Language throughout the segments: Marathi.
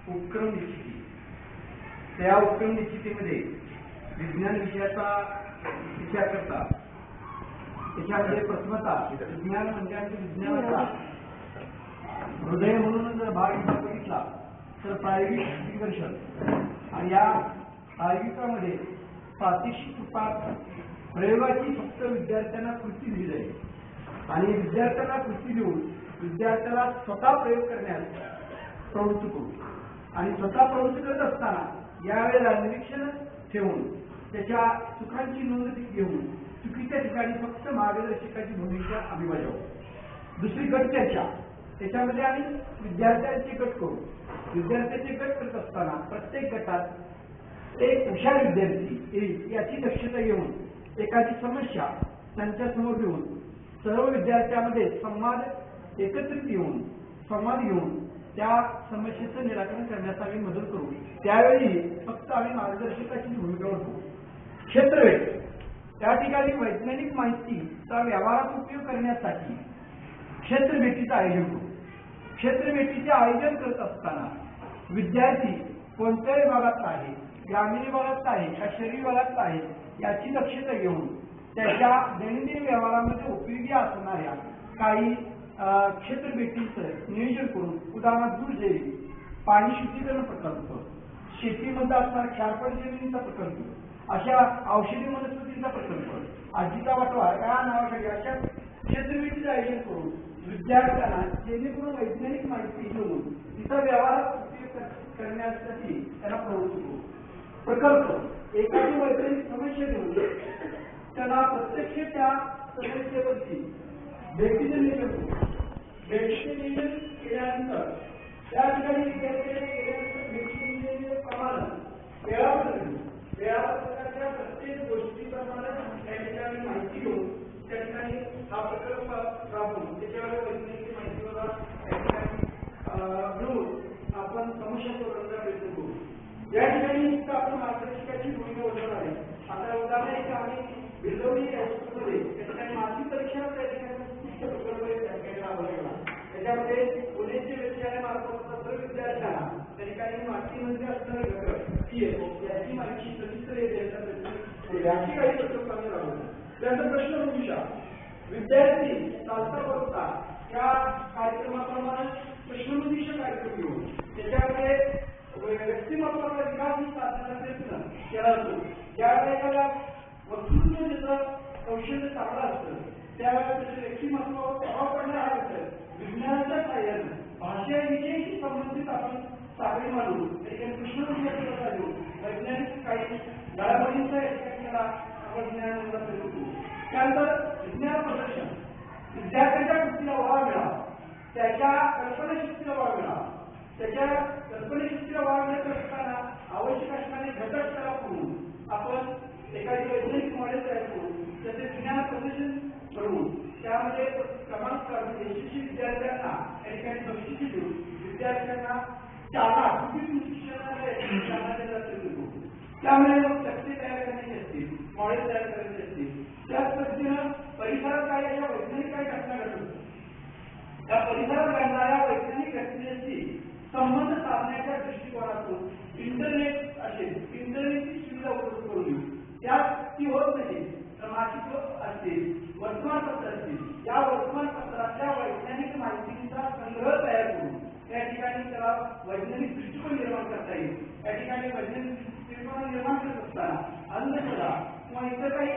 उपक्रम निश्चिती. त्या उपक्रम निश्चितीमध्ये विज्ञान विषयाचा विचार करता त्याच्यामध्ये प्रथमता विज्ञान म्हणजे विज्ञानाचा हृदय म्हणून जर भाग बघितला तर प्रायोगिक दिग्दर्शन आणि या प्रायोगिकामध्ये प्रात्यक्षिक रूपात प्रयोगाची फक्त विद्यार्थ्यांना कृती दिली जाईल आणि विद्यार्थ्यांना कृती देऊन विद्यार्थ्याला स्वतः प्रयोग करण्यास प्रवृत्त करू आणि स्वतः प्रवृत्त करत असताना यावेळेला निरीक्षण ठेवून त्याच्या चुकांची नोंद घेऊन चुकीच्या ठिकाणी फक्त मार्गदर्शकाची भूमिका आम्ही बजावू. दुसरी गट चर्चा. त्याच्यामध्ये आम्ही विद्यार्थ्यांचे गट करू. विद्यार्थ्यांचे गट करत असताना प्रत्येक गटात एक हुशार विद्यार्थी येईल याची दक्षता घेऊन एखादी समस्या त्यांच्या समोर घेऊन सर्व विद्यार्थ्यांमध्ये संवाद एकत्रित येऊन संवाद घेऊन त्या समस्येचं निराकरण करण्यास आम्ही मदत करू. त्यावेळी फक्त आम्ही मार्गदर्शकाची भूमिका होतो. क्षेत्रभेट. त्या ठिकाणी वैज्ञानिक माहितीचा व्यवहारात उपयोग करण्यासाठी क्षेत्रभेटीचं आयोजन करू. क्षेत्रभेटीचे आयोजन करत असताना विद्यार्थी कोणत्या विभागात आहे, ग्रामीण विभागात आहे का शहरी विभागात आहे याची दक्षता घेऊन त्याच्या दैनंदिन व्यवहारामध्ये उपयोगी असणाऱ्या काही क्षेत्रभेटींचं नियोजन करून उदाहरणार्थ दूध डेअरी, पाणी शुद्धीकरण प्रकल्प, शेतीमध्ये असणारा क्षारपड जमिनीचा प्रकल्प, अशा औषधी वनस्पतींचा प्रकल्प, आजीचा वाटवा या नावाखाली अशा क्षेत्रभेटीचं आयोजन करून विद्यार्थ्यांना जेणेकरून वैज्ञानिक माहिती घेऊन तिचा व्यवहारात उपयोग करण्यासाठी त्यांना प्रवृत्त करू. प्रकल्प. एखादी वैज्ञानिक समस्या घेऊन त्यांना प्रत्यक्ष त्या समस्येवरती भेटीचे नियोजन करू. भेटीचे नियोजन केल्यानंतर त्या ठिकाणी विद्यार्थ्यांनी भेटीचे प्रमाणे वेळापत्रकाच्या प्रत्येक गोष्टीप्रमाणे त्या ठिकाणी माहिती घेऊन त्या ठिकाणी हा प्रकल्प राबवून त्याच्यावर वैज्ञानिक माहितीवर त्या ठिकाणी घेऊन आपण समस्या सोडवण्याचा प्रयत्न करू. या ठिकाणी आपण मार्गदर्शकाची भूमिका बजावणार आहे. आता उदाहरण एक आम्ही बिल्डवली हायस्कूलमध्ये त्या ठिकाणी मासिक परीक्षा त्या ठिकाणी प्रकल्प त्या ठिकाणी राबवला. त्याच्यामध्ये पुण्याचे विद्यालयामार्फत सर्व विद्यार्थ्यांना त्या ठिकाणी मातीमध्ये असणारे घटक याची माहिती सविस्तर द्यायचा प्रयत्न याची काही प्रकल्प आम्ही राबवला. त्यानंतर प्रश्नमंजुषा. विद्यार्थी चालता बोलता या कार्यक्रमाप्रमाणे प्रश्नमंजुषा कार्यक्रम घेऊन त्याच्यामध्ये व्यक्तिमत्वाचा विकास साधण्याचा प्रयत्न केला जातो. ज्यावेळेला एखाद्या वक्तृत्व ज्याचं कौशल्य चांगलं असतं त्यावेळेला त्याच्या व्यक्तिमत्वावर प्रभाव पडणार हा घटक विज्ञानाच्या सहाय्यानं भाषेविषयी संबंधित आपण साखळी मांडून त्या ठिकाणी प्रश्नमंजुषा देऊन वैज्ञानिक काही घडामोडींचा या ठिकाणी त्याला आपण ज्ञानाचा प्रयोग करू. त्यानंतर विज्ञान प्रदर्शन. विद्यार्थ्यांच्या कृतीला वाव मिळावा, त्याच्या कल्पनाशक्तीला वाव मिळावा, त्याच्या कल्पनाशक्तीला वाव मिळत असताना आवश्यक असणारे घटक त्याला करून आपण एखादी वैज्ञानिक मॉडेल तयार करून त्याचे विज्ञान प्रदर्शन करून त्यामध्ये क्रमांक यशस्वी विद्यार्थ्यांना या ठिकाणी बक्षिसे देऊन विद्यार्थ्यांना चालना शिक्षणाला त्यामुळे मग तक्ते तयार करण्याचे असतील, मॉडेल तयार करायचे असतील. त्याच पद्धतीनं परिसरात काही अशा वैज्ञानिक काही घटना घडत असतात. त्या परिसरात घडणाऱ्या वैज्ञानिक घटनेशी संबंध साधण्याच्या दृष्टिकोनातून इंटरनेट असेल, इंटरनेटची सुविधा उपलब्ध करून देऊ. त्यात ती होत नाही तर मासिक असतील, वर्तमानपत्र असतील, या वर्तमानपत्रातल्या वैज्ञानिक माहितीचा संग्रह तयार करून त्या ठिकाणी त्याला वैज्ञानिक दृष्टिकोन निर्माण करता येईल. या ठिकाणी वैज्ञानिक दृष्टिकोन निर्माण करत असताना अंधश्रद्धा किंवा इतर काही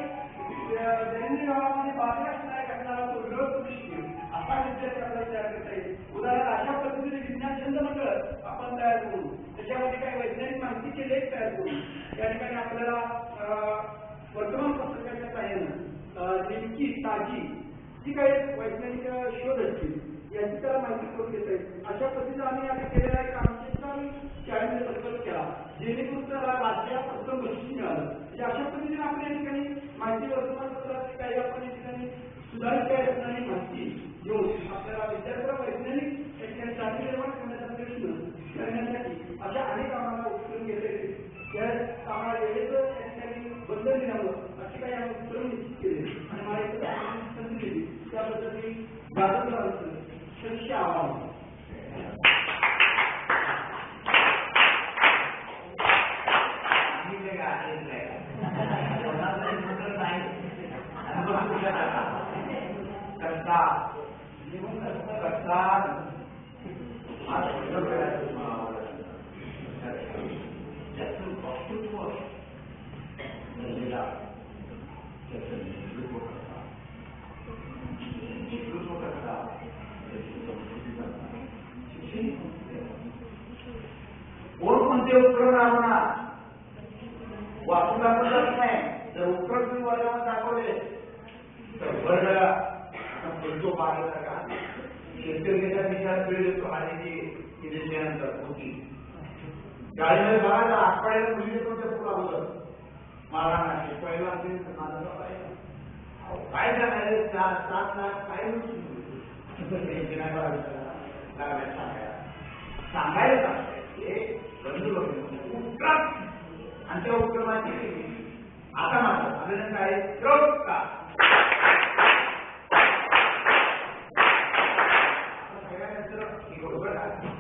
दैनंदिन व्यवहारामध्ये बाधा असणाऱ्या घटनाला तो विरोध करू शकेल असा विद्यार्थी आपल्याला तयार करता येईल. उदाहरण अशा पद्धतीने विज्ञान छंद मंडळ आपण तयार करू, त्याच्यामध्ये काही वैज्ञानिक माहितीचे लेख तयार करू. या ठिकाणी आपल्याला वर्तमानपत्रकाच्या सहाय्यानं नेमकी ताजी जी काही वैज्ञानिक शोध असतील याची त्याला माहिती करून देता येईल. अशा पद्धतीने आम्ही केलेला एक आमच्या शाळेमध्ये प्रकल्प केला जेणेकरून त्याला राज्याला प्रथम बक्षीस मिळालं. म्हणजे अशा पद्धतीने आपण या ठिकाणी माहिती वर्तमानपत्राची काही आपण या ठिकाणी सुधारित काय असणारी माहिती घेऊन आपल्याला विद्यार्थ्याला वैज्ञानिक या ठिकाणी जाती निर्माण करण्याचा प्रयत्न करण्यासाठी अशा अनेक आम्हाला उपक्रम घेतले. त्या आम्हाला वेळेचं या ठिकाणी बंधन मिळावं असे काही आम्ही उपक्रम निश्चित केले आणि मला एक संधी दिली. त्याबद्दल मी गाजत राहायचं शक्य आव्हान वाचून दाखवलं जात नाही. जर उत्तर तुम्ही वर्गामध्ये दाखवले तर वर्ग तो पाहिला का शेतकऱ्याच्या विचार वेळ येतो आणि ती दिल्यानंतर होती गाडीमध्ये बघायला आठवड्याला मुलीने तुमच्या पुढे होतं मला नाही पहिला काय सांगायचं 4-7 लाख काय सांगायला आणि त्या उपक्रमाची आता मात्र अभिनंदन काय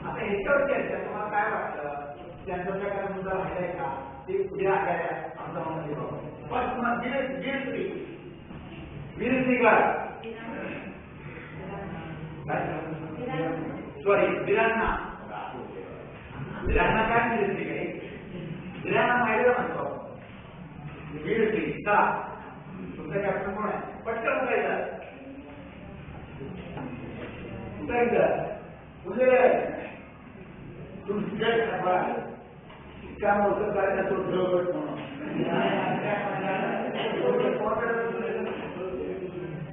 आता ह्याच्यावर चर्चा तुम्हाला काय वाटतं त्यांचा काय मुद्दा राहिलाय का ते पुढे आल्या आमचा सॉरी विरांना काय मिळते काही विरांना माहिती म्हणतो वीरश्री चला तुमचा कॅप्टन कोण आहे पटकन उठायचं त्यामुळे करायचा तो ढळगट म्हणून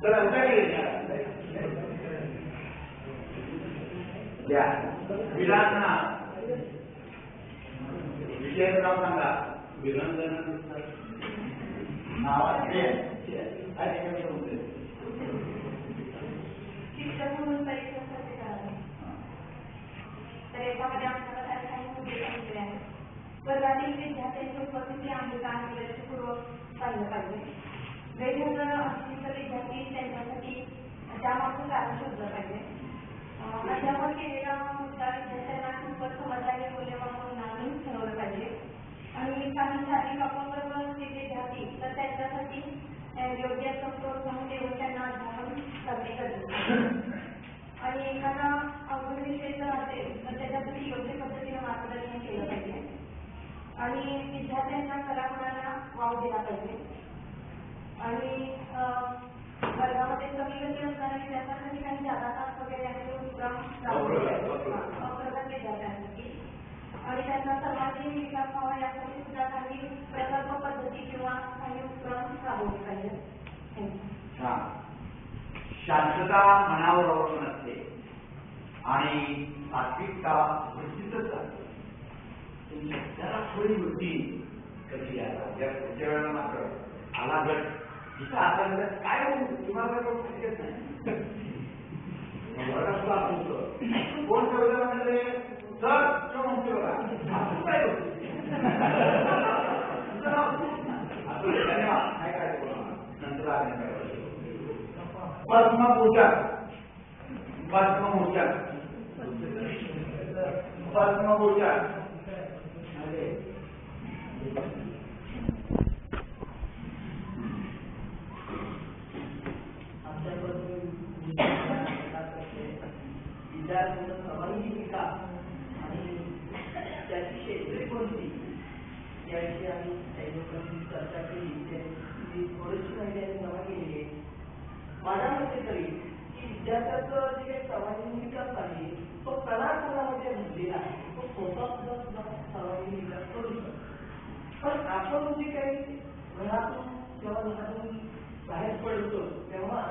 चला विरांना विजयाचं नाव सांगा विरांजना नावाचे शिक्षक म्हणून परीक्षेसाठी तर याच्यामध्ये आपल्याला काही मुद्दे सांगितले आहेत. वर्गातील विद्यार्थ्यांची उपस्थिती आणि काम लक्षपूर्वक पाहिलं पाहिजे. वेगवेगळं असतील तर विद्यार्थी त्यांच्यासाठी त्यामागचं कारण शोधलं पाहिजे. अध्यापन केलेला मुद्दा विद्यार्थ्यांना खूपच समजदारी मूल्यवान म्हणून आणून ठरवलं पाहिजे. आणि काही शारीरिक अपंग विद्यार्थी तर त्यांच्यासाठी योग्य प्रोत्साहन देऊन त्यांना अध्यापन करणे गरजेचे आणि एखादा अवघड विषय जर असेल तर त्याच्यासाठी योग्य पद्धतीने मार्गदर्शन केलं पाहिजे आणि विद्यार्थ्यांच्या कलागुणांना वाव दिला पाहिजे आणि वर्गामध्ये कमी गती असणाऱ्या विद्यार्थ्यांसाठी काही जादा तास वगैरे आहे तो उपक्रम अप्रगत विद्यार्थ्यांसाठी आणि त्यांचा सर्वांगीण विकास व्हावा यासाठी सुद्धा काही प्रकल्प पद्धती किंवा काही उपक्रम राबवले पाहिजे. शांतता मनावर अवलंबून असते आणि सात्विकता वृत्तीतच असते. जरा थोडी वृत्ती कधी आला या पुढच्या वेळेला मात्र आला गट जिथं आता काय होऊ तुम्हाला शकत नाही कोण ठेवलं म्हणजे सर किंवा म्हणते बघा काय काय काय नंतर पद्मभूषण विद्यार्थ्यांचा सर्वांगीण विकास आणि त्याची क्षेत्रे कोणती याविषयी आम्ही काही लोकांनी चर्चा केली त्याची थोडीशी माहिती आम्ही जमा केली आहे. माझ्या मते तरी की विद्यार्थ्याचं जे काही सर्वांगीण विकास आहे तो कलागुणामध्ये भरलेला आहे. तो स्वतः सुद्धा सर्वांगीण विकास करू शकतो. पण आपण जे काही घरातून जेव्हा घरातून बाहेर पडतो तेव्हा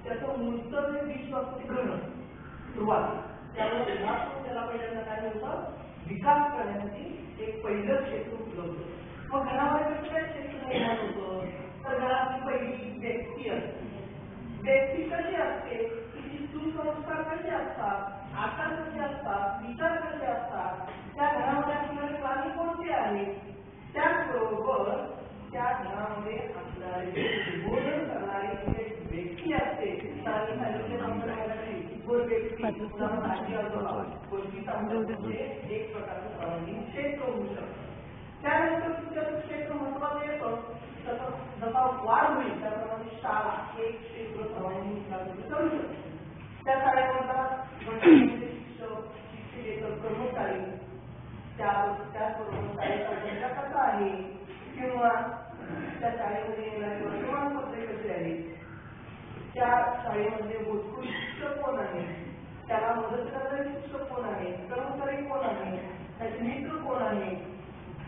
त्याचं मूळचं जे बीज असते करणं सुरुवात त्यामुळे घरातून त्याला पहिल्यांदा काय होतं विकास करण्यासाठी एक पहिलं क्षेत्र उपलब्ध होतं. मग घरामध्ये कसं काय क्षेत्र निर्माण होतं तर घरातली पहिली व्यक्ती असते. व्यक्ती कशी असते तिची सुसंस्कार कसे असतात आचार कसे असतात विचार कसे असतात त्या घरामध्ये असणारे प्राणी कोणते आहेत त्याचबरोबर त्या घरामध्ये असणारे बोधन करणारी व्यक्ती असते आणि एक प्रकारचं सर्वांगीण क्षेत्र होऊ शकतं. त्यानंतर तुमचं क्षेत्र महत्वाचं येतं तसं जसा वाढ होईल त्याप्रमाणे शाळा एक क्षेत्र सर्वांगीण विकासाचं करू शकतो. त्या शाळेमधला शिक्षक शिक्षिकेतर कर्मचारी त्याचबरोबर शाळेचा दर्जा कसा आहे किंवा त्या शाळेमध्ये येणारे वर्तमानपत्रे कशी आहेत त्या शाळेमध्ये भूतपूर्व शिक्षक कोण आहे त्याला मदत करणारे शिक्षक कोण आहे कर्मचारी कोण आहे त्याचे मित्र कोण आहे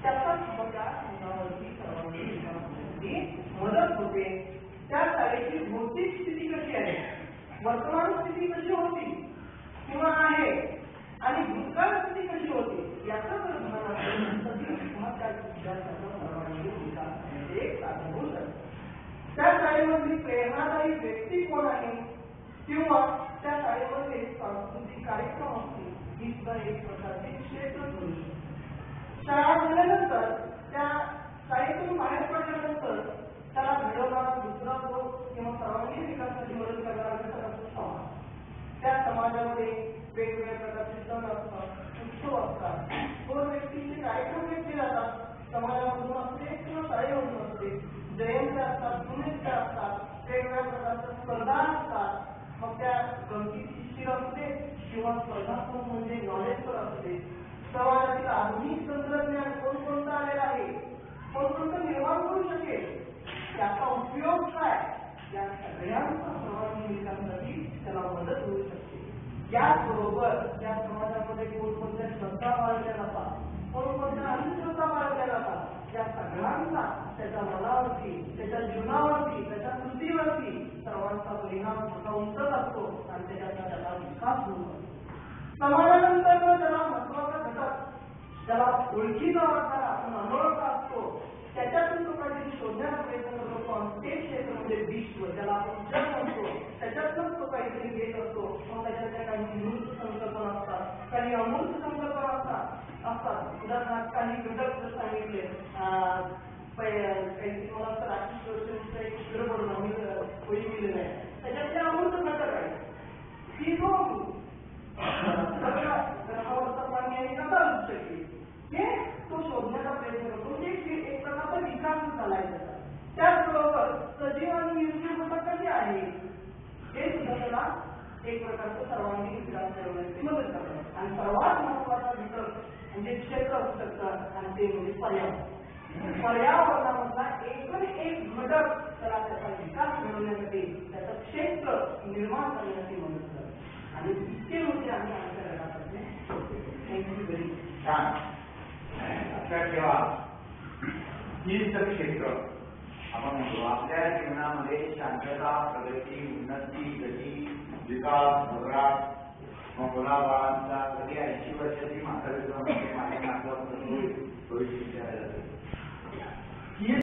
त्याचाच बघा मुलावरती सर्वांना किंवा त्या शाळेमध्ये सांस्कृतिक कार्यक्रम असतील, ही सुद्धा एक प्रकारचे क्षेत्र ठरू शकते. शाळा झाल्यानंतर त्या शाळेतून बाहेर पडल्यानंतर त्याला घडवणारा दुसरा जो किंवा सर्वांगीण विकासाची मदत करणारा घटक असतो समाज. त्या समाजामध्ये वेगवेगळ्या प्रकारचे सण असतात, उत्सव असतात, दोन व्यक्तींचे कार्यक्रम घेतले जातात. समाजामधून असते किंवा शाळेमधून असते. जयंती असतात, पुण्यतिथी असतात, वेगवेगळ्या प्रकारच्या स्पर्धा असतात. मग त्या गमतीची शिशीर असते किंवा स्पर्धात्मक म्हणजे नॉलेजवर असते. समाजातील आधुनिक तंत्रज्ञान कोणकोणतं आलेलं आहे, कोणकोणतं निर्माण करू शकेल, त्याचा उपयोग काय, या सगळ्यांचा सर्वांगीण विकासासाठी त्याला मदत होऊ शकते. याचबरोबर या समाजामध्ये कोणकोणत्या श्रद्धा बाळगल्या जातात, कोणकोणत्या अंधश्रद्धा बाळगल्या जातात, या सगळ्यांचा त्याच्या मनावरती, त्याच्या जीवनावरती, त्याच्या कृतीवरती सर्वांचा परिणाम उमटत असतो आणि त्याच्याचा त्याचा विकास होतो. समाजानंतर त्याला महत्वाचा घटक, ज्याला ओळखीचा वाटणारा आपण अनोळखा असतो, त्याच्यातून तो काहीतरी शोधण्याचा प्रयत्न करतो. आणि ते क्षेत्र म्हणजे विश्व, ज्याला आपण जग म्हणतो, त्याच्यातूनच तो काहीतरी घेत असतो. मग त्याच्यातल्या काही मूर्त संकल्पना असतात, काही अमूर्त संकल्पना असतात. उदाहरणार्थ काही घटक जर सांगितले, काही मला तर राकेश रोशनचा एक चित्र पडून आम्ही वही दिलेलं आहे, त्याच्यातले अमूर्त घटक आहे की जो ग्रहावरचा पाणी आणि कसा असू शकेल, हे तो शोधण्याचा प्रयत्न करतो. म्हणजे एक प्रकारचा विकास झालाय त्याचा. त्याचबरोबर सजीव आणि निर्जीव घटक कसे आहे हे सुद्धा त्याला एक प्रकारचा सर्वांगीण विकास करण्याची मदत करतात. आणि सर्वात महत्वाचा घटक म्हणजे क्षेत्र असू शकतं आणि ते म्हणजे पर्यावरण. पर्यावरणामधला एक घटक त्याला त्याचा विकास मिळवण्यासाठी, त्याचं क्षेत्र निर्माण करण्याची मदत करतो. आणि इतके मुद्दे आम्ही आमच्या घरापासून थँक्यू व्हेरी छान. लक्षात ठेवा, तीच क्षेत्र आपण म्हणतो आपल्या जीवनामध्ये शांतता, प्रगती, उन्नती, गती, विकास, भराट, मुलाबाळांचा कधी 80 वर्षाची